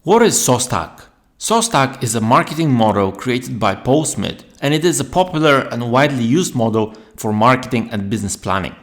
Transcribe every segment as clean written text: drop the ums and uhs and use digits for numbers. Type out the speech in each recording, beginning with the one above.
What is SOSTAC? SOSTAC is a marketing model created by Paul Smith, and it is a popular and widely used model for marketing and business planning.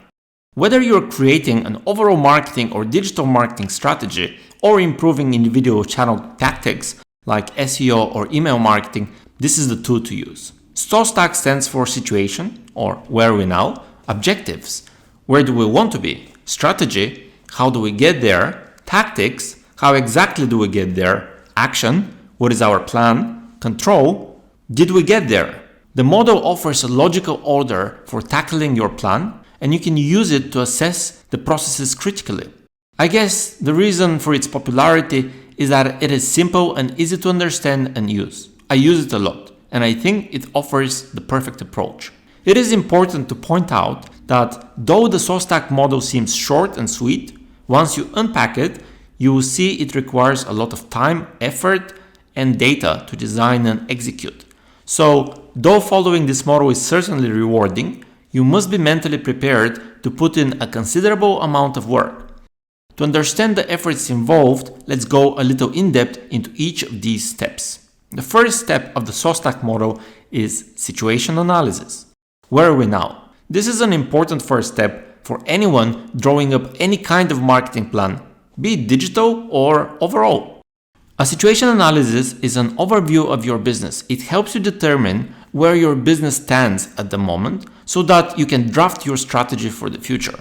Whether you're creating an overall marketing or digital marketing strategy or improving individual channel tactics like SEO or email marketing, this is the tool to use. SOSTAC stands for situation, or where are we now, objectives, where do we want to be, strategy, how do we get there, tactics, how exactly do we get there, action, what is our plan, control, did we get there? The model offers a logical order for tackling your plan, and you can use it to assess the processes critically. I guess the reason for its popularity is that it is simple and easy to understand and use. I use it a lot, and I think it offers the perfect approach. It is important to point out that though the SOSTAC model seems short and sweet, once you unpack it, you will see it requires a lot of time, effort, and data to design and execute. So, though following this model is certainly rewarding, you must be mentally prepared to put in a considerable amount of work. To understand the efforts involved, let's go a little in-depth into each of these steps. The first step of the SOSTAC model is situation analysis. Where are we now? This is an important first step for anyone drawing up any kind of marketing plan, be it digital or overall. A situation analysis is an overview of your business. It helps you determine where your business stands at the moment so that you can draft your strategy for the future.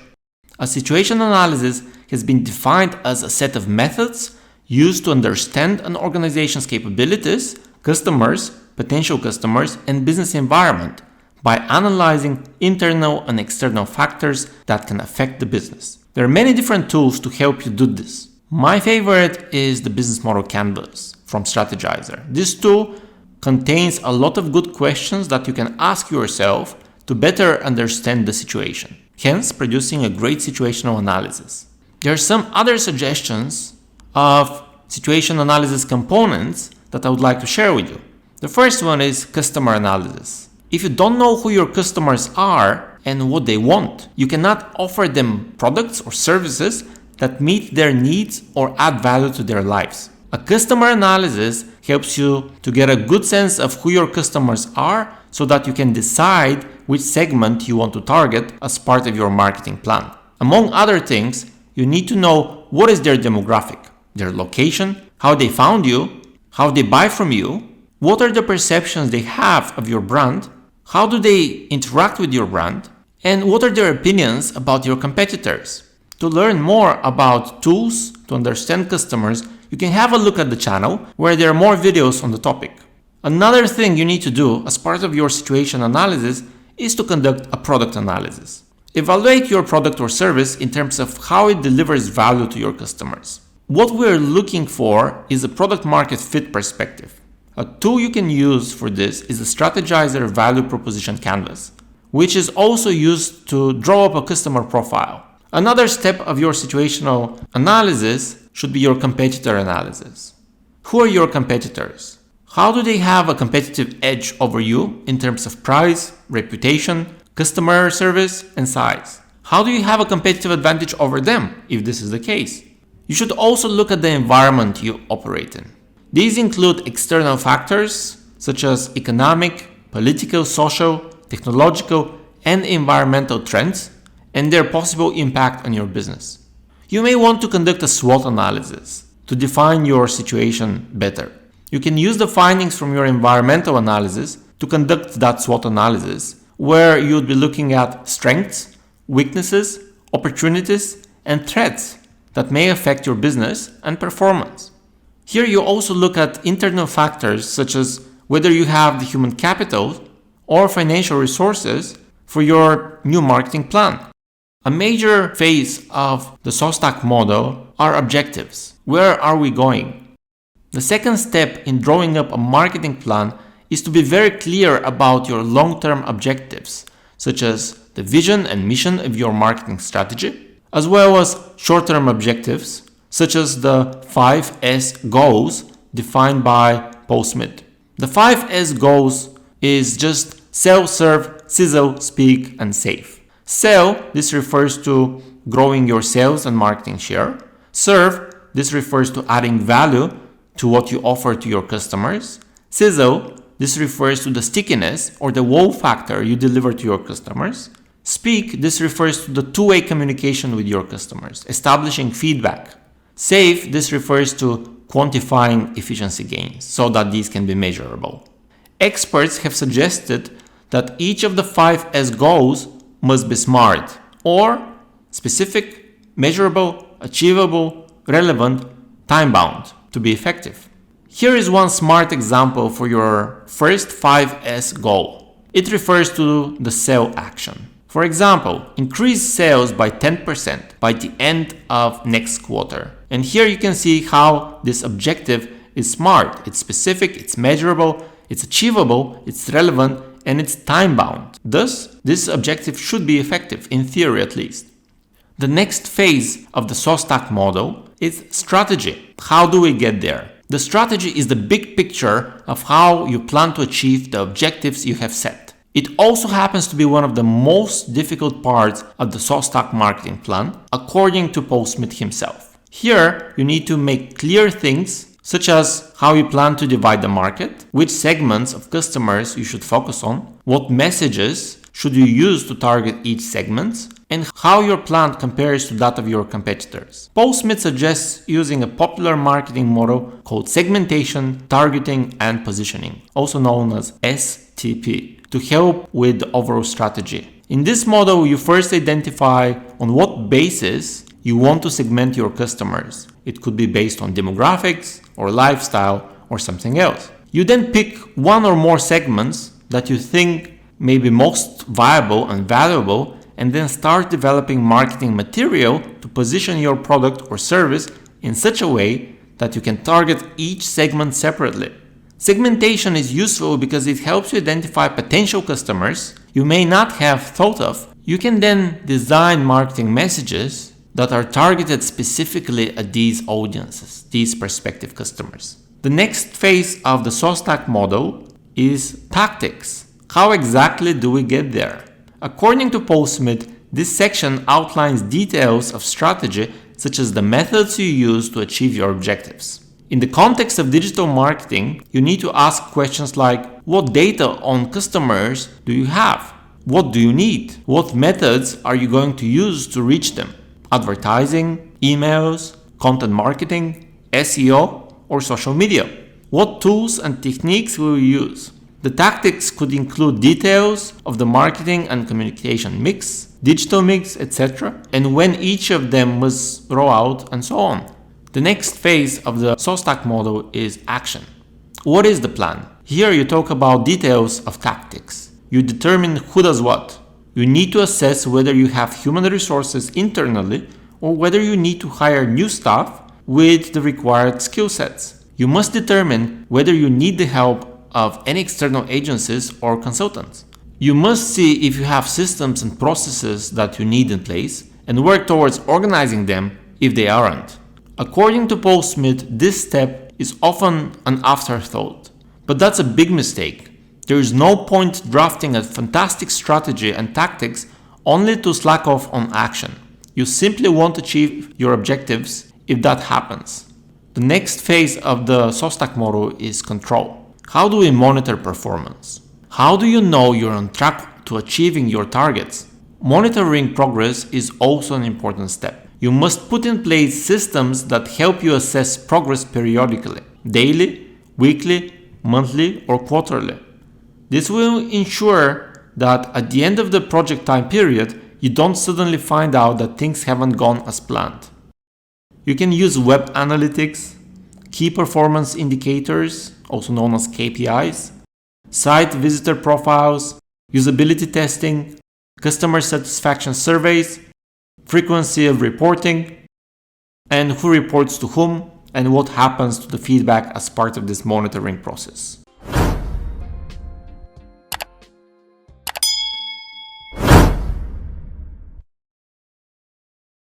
A situation analysis has been defined as a set of methods used to understand an organization's capabilities, customers, potential customers, and business environment by analyzing internal and external factors that can affect the business. There are many different tools to help you do this. My favorite is the business model canvas from Strategizer. This tool contains a lot of good questions that you can ask yourself to better understand the situation, hence producing a great situational analysis. There are some other suggestions of situation analysis components that I would like to share with you. The first one is customer analysis. If you don't know who your customers are and what they want, you cannot offer them products or services that meet their needs or add value to their lives. A customer analysis helps you to get a good sense of who your customers are so that you can decide which segment you want to target as part of your marketing plan. Among other things, you need to know what is their demographic, their location, how they found you, how they buy from you, what are the perceptions they have of your brand, how do they interact with your brand, and what are their opinions about your competitors. To learn more about tools to understand customers, you can have a look at the channel where there are more videos on the topic. Another thing you need to do as part of your situation analysis is to conduct a product analysis. Evaluate your product or service in terms of how it delivers value to your customers. What we're looking for is a product market fit perspective. A tool you can use for this is the Strategizer Value Proposition Canvas, which is also used to draw up a customer profile. Another step of your situational analysis should be your competitor analysis. Who are your competitors? How do they have a competitive edge over you in terms of price, reputation, customer service, and size? How do you have a competitive advantage over them if this is the case? You should also look at the environment you operate in. These include external factors such as economic, political, social, technological, and environmental trends and their possible impact on your business. You may want to conduct a SWOT analysis to define your situation better. You can use the findings from your environmental analysis to conduct that SWOT analysis, where you would be looking at strengths, weaknesses, opportunities, and threats that may affect your business and performance. Here you also look at internal factors such as whether you have the human capital or financial resources for your new marketing plan. A major phase of the SOSTAC model are objectives. Where are we going? The second step in drawing up a marketing plan is to be very clear about your long-term objectives, such as the vision and mission of your marketing strategy, as well as short-term objectives, such as the 5S goals defined by Paul Smith. The 5S goals is just sell, serve, sizzle, speak, and save. Sell, this refers to growing your sales and marketing share. Serve, this refers to adding value to what you offer to your customers. Sizzle, this refers to the stickiness or the wow factor you deliver to your customers. Speak, this refers to the two-way communication with your customers, establishing feedback. Safe, this refers to quantifying efficiency gains so that these can be measurable. Experts have suggested that each of the 5S goals must be SMART, or specific, measurable, achievable, relevant, time-bound, to be effective. Here is one SMART example for your first 5S goal. It refers to the sell action. For example, increase sales by 10% by the end of next quarter. And here you can see how this objective is SMART. It's specific, it's measurable, it's achievable, it's relevant, and it's time-bound. Thus, this objective should be effective, in theory at least. The next phase of the SOSTAC model is strategy. How do we get there? The strategy is the big picture of how you plan to achieve the objectives you have set. It also happens to be one of the most difficult parts of the SOSTAC marketing plan, according to Paul Smith himself. Here, you need to make clear things, such as how you plan to divide the market, which segments of customers you should focus on, what messages should you use to target each segment, and how your plan compares to that of your competitors. Paul Smith suggests using a popular marketing model called segmentation, targeting, and positioning, also known as STP, to help with the overall strategy. In this model, you first identify on what basis you want to segment your customers. It could be based on demographics or lifestyle or something else. You then pick one or more segments that you think may be most viable and valuable, and then start developing marketing material to position your product or service in such a way that you can target each segment separately. Segmentation is useful because it helps you identify potential customers you may not have thought of. You can then design marketing messages that are targeted specifically at these audiences, these prospective customers. The next phase of the SOSTAC model is tactics. How exactly do we get there? According to Paul Smith, this section outlines details of strategy such as the methods you use to achieve your objectives. In the context of digital marketing, you need to ask questions like, what data on customers do you have? What do you need? What methods are you going to use to reach them? Advertising, emails, content marketing, SEO, or social media? What tools and techniques will you use? The tactics could include details of the marketing and communication mix, digital mix, etc., and when each of them must roll out, and so on. The next phase of the SOSTAC model is action. What is the plan? Here you talk about details of tactics. You determine who does what. You need to assess whether you have human resources internally or whether you need to hire new staff with the required skill sets. You must determine whether you need the help of any external agencies or consultants. You must see if you have systems and processes that you need in place and work towards organizing them if they aren't. According to Paul Smith, this step is often an afterthought, but that's a big mistake. There is no point drafting a fantastic strategy and tactics only to slack off on action. You simply won't achieve your objectives if that happens. The next phase of the SOSTAC model is control. How do we monitor performance? How do you know you're on track to achieving your targets? Monitoring progress is also an important step. You must put in place systems that help you assess progress periodically, daily, weekly, monthly, or quarterly. This will ensure that at the end of the project time period, you don't suddenly find out that things haven't gone as planned. You can use web analytics, key performance indicators, also known as KPIs, site visitor profiles, usability testing, customer satisfaction surveys, frequency of reporting, and who reports to whom, and what happens to the feedback as part of this monitoring process.